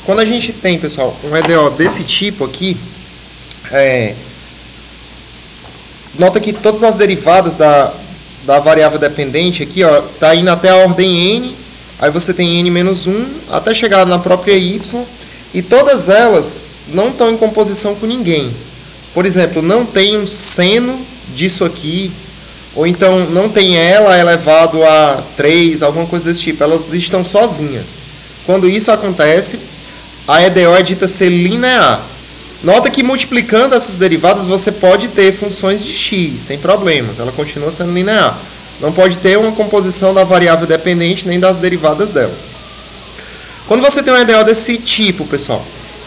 quando a gente tem, pessoal, um EDO desse tipo aqui, nota que todas as derivadas da variável dependente aqui, ó, tá indo até a ordem n, aí você tem n-1 até chegar na própria y, e todas elas não estão em composição com ninguém. Por exemplo, não tem um seno disso aqui, ou então não tem ela elevado a 3, alguma coisa desse tipo. Elas estão sozinhas. Quando isso acontece, a EDO é dita ser linear. Nota que multiplicando essas derivadas você pode ter funções de x, sem problemas. Ela continua sendo linear. Não pode ter uma composição da variável dependente nem das derivadas dela. Quando você tem uma EDO desse tipo, pessoal,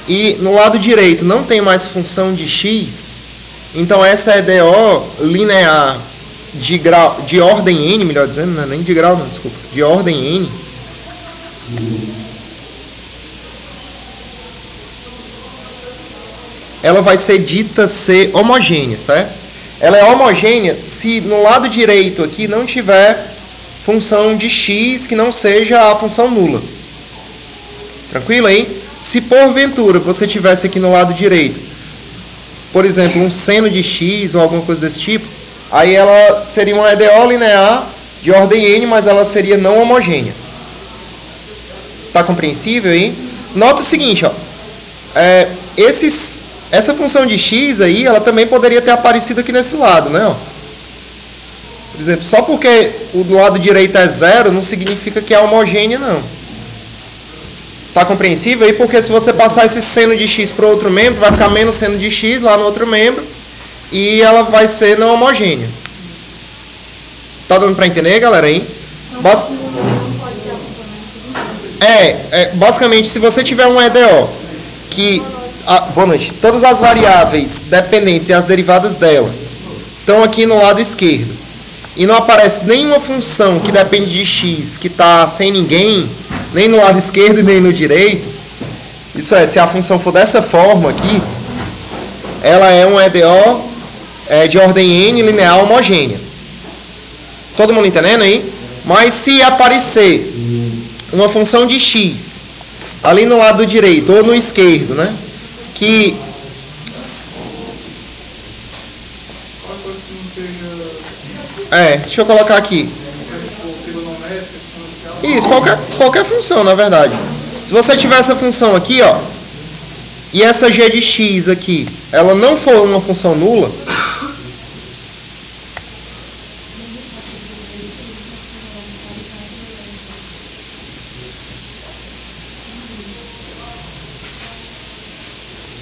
e no lado direito não tem mais função de x, então essa EDO linear de ordem n, melhor dizendo, não é nem de grau não, desculpa, de ordem n, ela vai ser dita ser homogênea, certo? Ela é homogênea se no lado direito aqui não tiver função de x que não seja a função nula. Tranquilo aí? Se porventura você tivesse aqui no lado direito, por exemplo, um seno de x ou alguma coisa desse tipo, aí ela seria uma EDO linear de ordem n, mas ela seria não homogênea. Tá compreensível aí? Nota o seguinte, ó, essa função de x aí, ela também poderia ter aparecido aqui nesse lado, né? Ó. Por exemplo, só porque o do lado direito é 0, não significa que é homogênea, não. Tá compreensível aí? Porque se você passar esse seno de x para outro membro, vai ficar menos seno de x lá no outro membro, e ela vai ser não homogênea. Tá dando para entender, galera, aí? Basicamente, se você tiver um EDO que... boa noite. Todas as variáveis dependentes e as derivadas dela estão aqui no lado esquerdo, e não aparece nenhuma função que depende de x que está sem ninguém, nem no lado esquerdo nem no direito, isso é, se a função for dessa forma aqui, ela é um EDO de ordem n linear homogênea. Todo mundo entendendo aí? Mas se aparecer uma função de x ali no lado direito ou no esquerdo, né, que deixa eu colocar aqui. Isso, qualquer função, na verdade. Se você tiver essa função aqui, ó, e essa g de x aqui, ela não for uma função nula,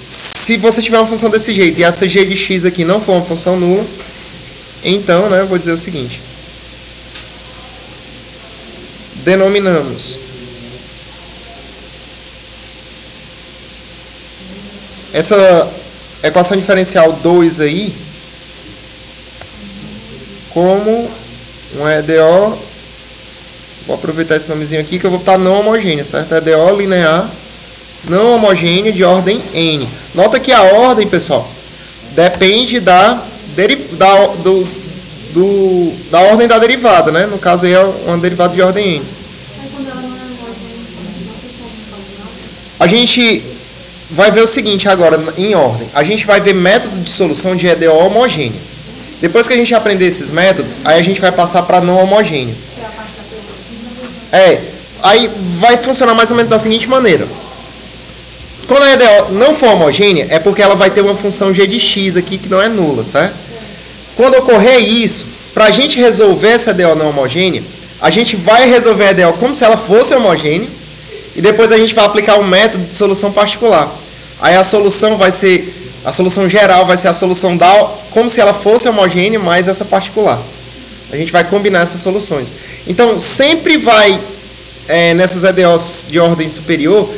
se você tiver uma função desse jeito e essa g de x aqui não for uma função nula, então, né, eu vou dizer o seguinte. Denominamos essa equação diferencial 2 aí como um EDO, vou aproveitar esse nomezinho aqui que eu vou botar não homogênea, certo? EDO linear não homogênea de ordem n. Nota que a ordem, pessoal, depende da ordem da derivada, né? No caso aí é uma derivada de ordem n. A gente vai ver o seguinte agora, em ordem. A gente vai ver método de solução de EDO homogênea. Depois que a gente aprender esses métodos, aí a gente vai passar para não homogênea. Aí vai funcionar mais ou menos da seguinte maneira. Quando a EDO não for homogênea, é porque ela vai ter uma função g de x aqui que não é nula, certo? Quando ocorrer isso, para a gente resolver essa EDO não homogênea, a gente vai resolver a EDO como se ela fosse homogênea, e depois a gente vai aplicar um método de solução particular. Aí a solução geral vai ser a solução como se ela fosse homogênea mais essa particular. A gente vai combinar essas soluções. Então, sempre vai, nessas EDOs de ordem superior,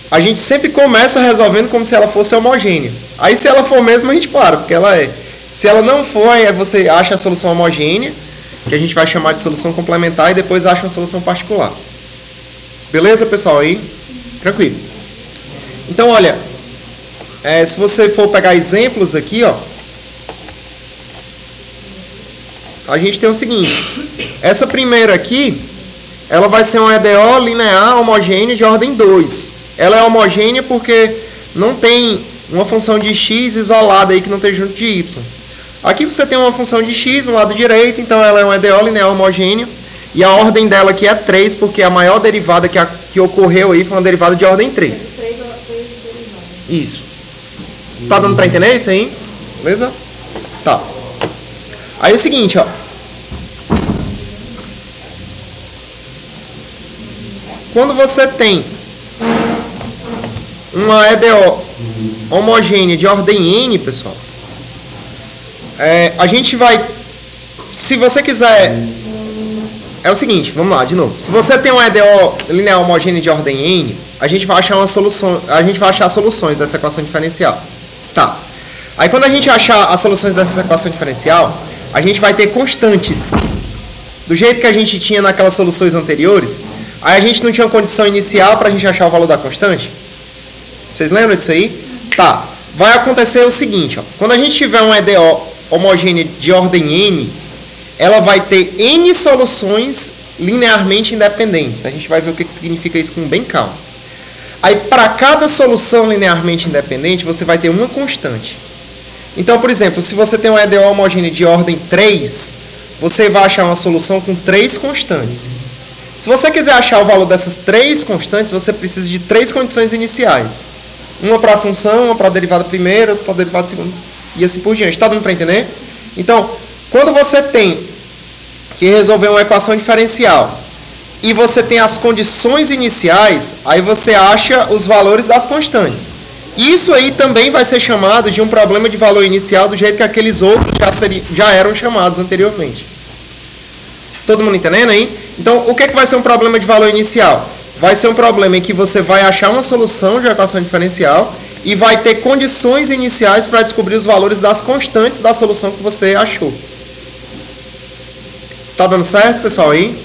a gente sempre começa resolvendo como se ela fosse homogênea. Aí se ela for mesmo, a gente para, porque ela é. Se ela não for, aí você acha a solução homogênea, que a gente vai chamar de solução complementar, e depois acha uma solução particular. Beleza, pessoal? Aí? Tranquilo. Então, olha, se você for pegar exemplos aqui, ó, a gente tem o seguinte. Essa primeira aqui, ela vai ser uma EDO linear homogênea de ordem 2. ela é homogênea porque não tem uma função de x isolada aí que não esteja junto de y. Aqui você tem uma função de x no lado direito, então ela é um EDO linear homogêneo. E a ordem dela aqui é 3, porque a maior derivada que ocorreu aí foi uma derivada de ordem 3. Isso. Tá dando para entender isso aí? Beleza? Tá. Aí é o seguinte, ó. Quando você tem uma EDO homogênea de ordem n, pessoal, a gente vai, se você quiser, é o seguinte, vamos lá, de novo. Se você tem uma EDO linear homogênea de ordem n, a gente vai achar soluções dessa equação diferencial. Tá. Aí quando a gente achar as soluções dessa equação diferencial, a gente vai ter constantes. Do jeito que a gente tinha naquelas soluções anteriores, aí a gente não tinha uma condição inicial para a gente achar o valor da constante? Vocês lembram disso aí? Tá. Vai acontecer o seguinte, ó. Quando a gente tiver uma EDO homogênea de ordem n, ela vai ter n soluções linearmente independentes. A gente vai ver o que significa isso com bem calma. Aí, para cada solução linearmente independente, você vai ter uma constante. Então, por exemplo, se você tem uma EDO homogênea de ordem 3, você vai achar uma solução com 3 constantes. Se você quiser achar o valor dessas 3 constantes, você precisa de 3 condições iniciais. Uma para a função, uma para a derivada primeira, outra para a derivada segunda, e assim por diante. Está dando para entender? Então, quando você tem que resolver uma equação diferencial e você tem as condições iniciais, aí você acha os valores das constantes. Isso aí também vai ser chamado de um problema de valor inicial, do jeito que aqueles outros já eram chamados anteriormente. Todo mundo entendendo aí? Então, o que vai ser um problema de valor inicial? Vai ser um problema em que você vai achar uma solução de equação diferencial e vai ter condições iniciais para descobrir os valores das constantes da solução que você achou. Tá dando certo, pessoal, aí?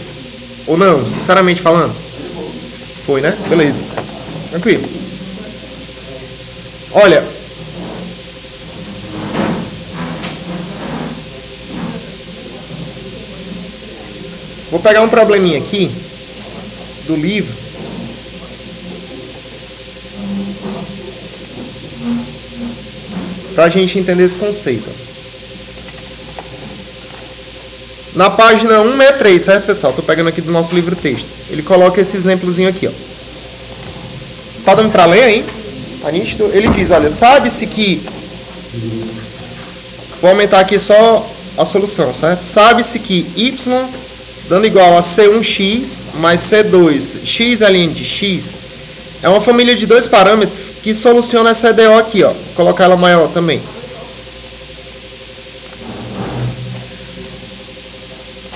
Ou não? Sinceramente falando? Foi, né? Beleza. Tranquilo. Olha. Vou pegar um probleminha aqui do livro. Para a gente entender esse conceito. Na página 163, certo, pessoal? Estou pegando aqui do nosso livro texto. Ele coloca esse exemplozinho aqui, ó. Tá dando para ler aí? Tá nítido? Ele diz, olha, sabe-se que... Vou aumentar aqui só a solução, certo? Sabe-se que y dando igual a C1x mais C2x ln de x é uma família de 2 parâmetros que soluciona essa EDO aqui, ó. Vou colocar ela maior também.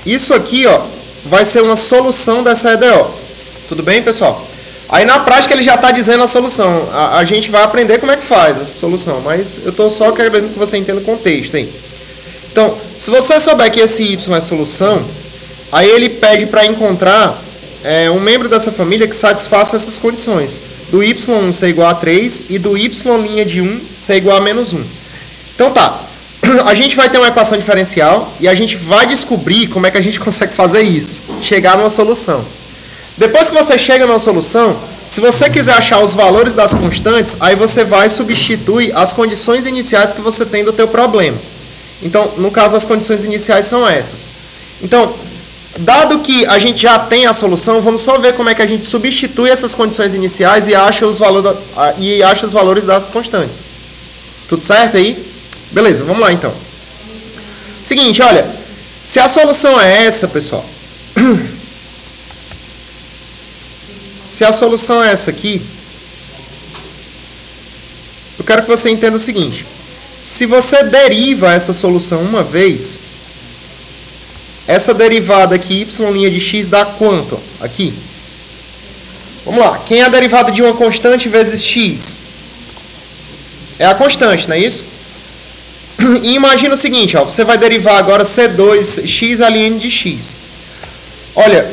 Isso aqui, ó, vai ser uma solução dessa EDO. Tudo bem, pessoal? Aí na prática ele já está dizendo a solução. A gente vai aprender como é que faz essa solução, mas eu estou só querendo que você entenda o contexto aí. Então, se você souber que esse y é solução, aí ele pede para encontrar um membro dessa família que satisfaça essas condições. Do y1 ser igual a 3 e do y' de 1 ser igual a menos 1. Então tá. A gente vai ter uma equação diferencial e a gente vai descobrir como é que a gente consegue fazer isso. Chegar numa solução. Depois que você chega numa solução, se você quiser achar os valores das constantes, aí você vai substituir as condições iniciais que você tem do teu problema. Então, no caso, as condições iniciais são essas. Então, dado que a gente já tem a solução, vamos só ver como é que a gente substitui essas condições iniciais e acha os valores das constantes. Tudo certo aí? Beleza, vamos lá então. Seguinte, olha, se a solução é essa, pessoal, se a solução é essa aqui, eu quero que você entenda o seguinte: se você deriva essa solução uma vez, essa derivada aqui, y' de x, dá quanto? Aqui. Vamos lá, quem é a derivada de uma constante vezes x? É a constante, não é isso? E imagina o seguinte, ó, você vai derivar agora C2x ln de x. Olha,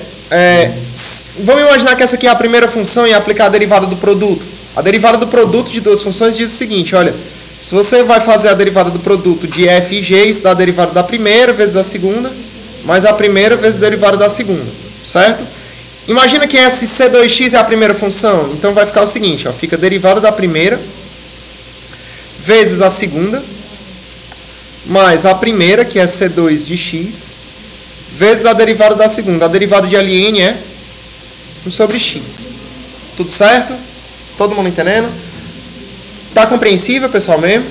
vamos imaginar que essa aqui é a primeira função e aplicar a derivada do produto. A derivada do produto de duas funções diz o seguinte, olha, se você vai fazer a derivada do produto de f e g, isso dá a derivada da primeira vezes a segunda, mais a primeira vezes a derivada da segunda, certo? Imagina que esse C2x é a primeira função. Então vai ficar o seguinte, ó, fica a derivada da primeira vezes a segunda, mais a primeira, que é C2 de x, vezes a derivada da segunda. A derivada de ln é 1 sobre x. Tudo certo? Todo mundo entendendo? Tá compreensível, pessoal, mesmo?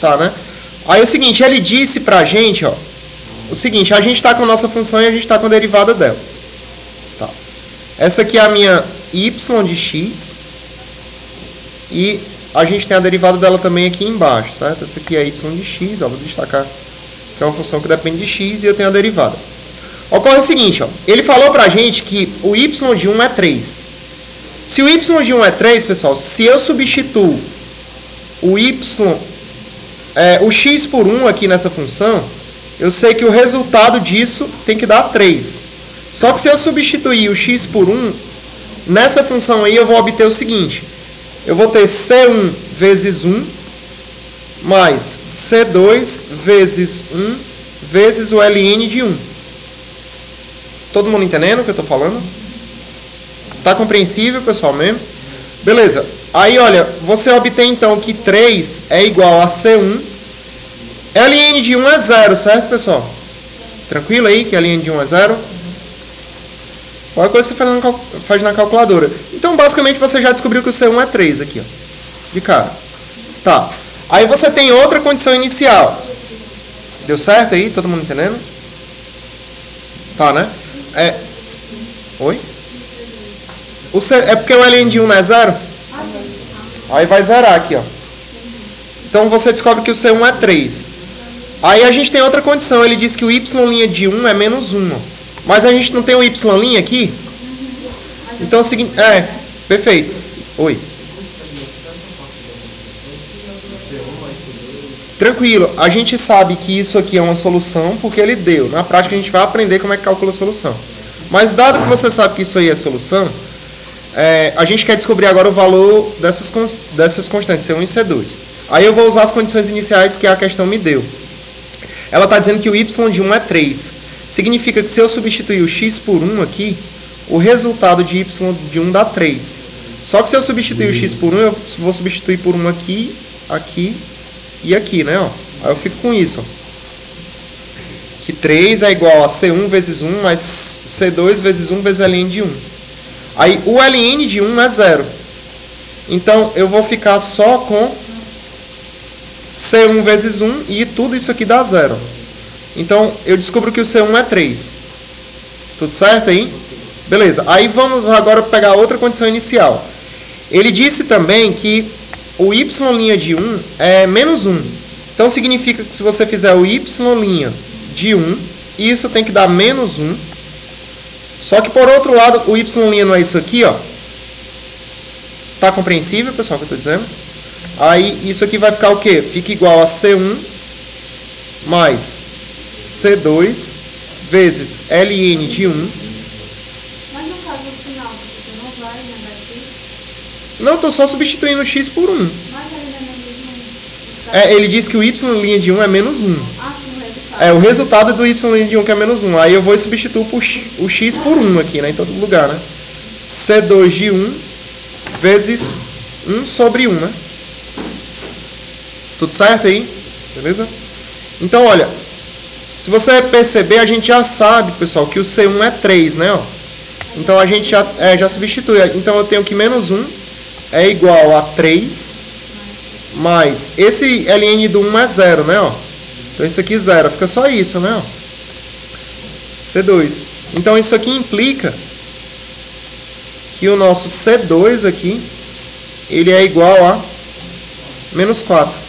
Tá, né? Aí é o seguinte, ele disse pra gente, ó, o seguinte, a gente está com a nossa função e a gente está com a derivada dela. Tá. Essa aqui é a minha y de x e a gente tem a derivada dela também aqui embaixo, certo? Essa aqui é y de x, ó, vou destacar que é uma função que depende de x e eu tenho a derivada. Ocorre o seguinte, ó, ele falou pra gente que o y de 1 é 3. Se o y de 1 é 3, pessoal, se eu substituo o x por 1 aqui nessa função, eu sei que o resultado disso tem que dar 3. Só que se eu substituir o x por 1, nessa função aí eu vou obter o seguinte. Eu vou ter C1 vezes 1 mais C2 vezes 1 vezes o ln de 1. Todo mundo entendendo o que eu estou falando? Tá compreensível, pessoal, mesmo? Beleza. Aí, olha, você obtém então que 3 é igual a C1. ln de 1 é 0, certo, pessoal? Tranquilo aí que ln de 1 é 0? Qualquer coisa você faz na calculadora. Então, basicamente, você já descobriu que o C1 é 3 aqui, ó, de cara. Tá. Aí você tem outra condição inicial. Deu certo aí? Todo mundo entendendo? Tá, né? Oi? É porque o ln de 1 não é 0? Aí vai zerar aqui, ó. Então você descobre que o C1 é 3. Aí a gente tem outra condição. Ele diz que o y' de 1 é menos 1. Mas a gente não tem o y' aqui? Então é o seguinte... perfeito. Oi. Tranquilo. A gente sabe que isso aqui é uma solução porque ele deu. Na prática a gente vai aprender como é que calcula a solução. Mas dado que você sabe que isso aí é solução, a gente quer descobrir agora o valor dessas constantes, C1 e C2. Aí eu vou usar as condições iniciais que a questão me deu. Ela está dizendo que o y de 1 é 3. Significa que se eu substituir o x por 1 aqui, o resultado de y de 1 dá 3. Só que se eu substituir o x por 1, eu vou substituir por 1 aqui, aqui e aqui, né? Ó. Aí eu fico com isso. Ó. Que 3 é igual a C1 vezes 1 mais C2 vezes 1 vezes ln de 1. Aí o ln de 1 é 0. Então eu vou ficar só com C1 vezes 1 e tudo isso aqui dá 0. Então eu descubro que o C1 é 3. Tudo certo aí? Beleza. Aí vamos agora pegar outra condição inicial. Ele disse também que o y' de 1 é menos 1. Então significa que se você fizer o y' de 1, isso tem que dar menos 1. Só que por outro lado, o y' não é isso aqui, ó. Tá compreensível, pessoal, o que eu estou dizendo? Aí isso aqui vai ficar o quê? Fica igual a C1 mais C2 vezes ln de 1. Mas no caso final, você não vai lembrar aqui? Não, estou só substituindo o x por 1. Mas ainda é menos 1. Ele diz que o y' de 1 é menos 1. Ah, sim, o resultado. O resultado do y' de 1 que é menos 1. Aí eu vou substituir o x por 1 aqui, né, em todo lugar, né? C2 de 1 vezes 1 sobre 1, né? Tudo certo aí? Beleza? Então, olha, se você perceber, a gente já sabe, pessoal, que o C1 é 3, né? Ó. Então, a gente já substitui. Então, eu tenho que menos 1 é igual a 3, mais esse ln do 1 é 0, né? Ó. Então, isso aqui é 0. Fica só isso, né? Ó. C2. Então, isso aqui implica que o nosso C2 aqui, ele é igual a menos 4.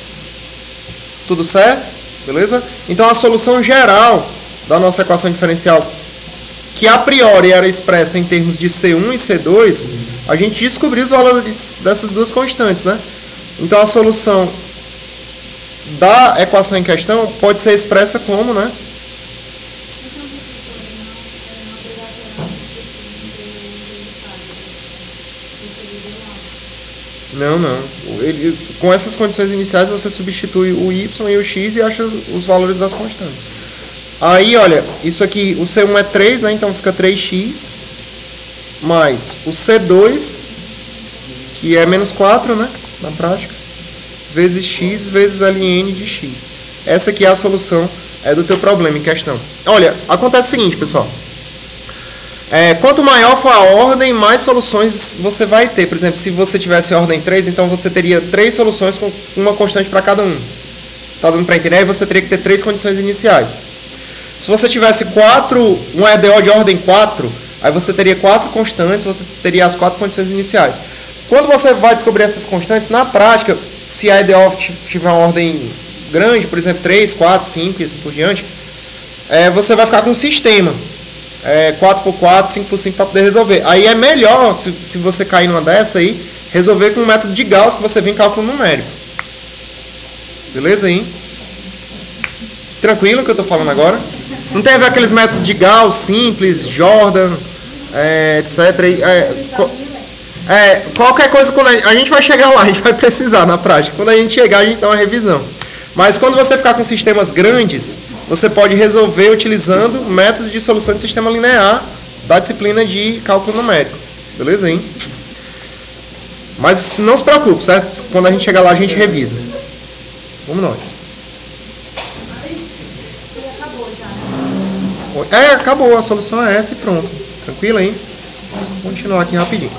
Tudo certo? Beleza? Então, a solução geral da nossa equação diferencial, que a priori era expressa em termos de C1 e C2, a gente descobriu os valores dessas duas constantes, né? Então, a solução da equação em questão pode ser expressa como, né? Não. Com essas condições iniciais, você substitui o y e o x e acha os valores das constantes. Aí, olha, isso aqui, o C1 é 3, né? Então fica 3x, mais o C2, que é menos 4, né? Na prática, vezes x, vezes ln de x. Essa aqui é a solução do teu problema em questão. Olha, acontece o seguinte, pessoal. Quanto maior for a ordem, mais soluções você vai ter. Por exemplo, se você tivesse ordem 3, então você teria 3 soluções com uma constante para cada um. Tá dando para entender? Aí você teria que ter 3 condições iniciais. Se você tivesse um EDO de ordem 4, aí você teria 4 constantes, você teria as 4 condições iniciais. Quando você vai descobrir essas constantes, na prática, se a EDO tiver uma ordem grande, por exemplo, 3, 4, 5 e assim por diante, você vai ficar com um sistema. 4x4, 5x5 para poder resolver. Aí é melhor, se você cair numa dessa aí, resolver com o método de Gauss que você vê em cálculo numérico. Beleza aí? Tranquilo o que eu estou falando agora? Não tem a ver aqueles métodos de Gauss, simples, Jordan, etc. Qualquer coisa, quando a gente vai chegar lá, a gente vai precisar na prática. Quando a gente chegar, a gente dá uma revisão. Mas quando você ficar com sistemas grandes, você pode resolver utilizando métodos de solução de sistema linear da disciplina de cálculo numérico. Beleza, hein? Mas não se preocupe, certo? Quando a gente chegar lá, a gente revisa. Vamos nós. Acabou. A solução é essa e pronto. Tranquilo, hein? Vamos continuar aqui rapidinho.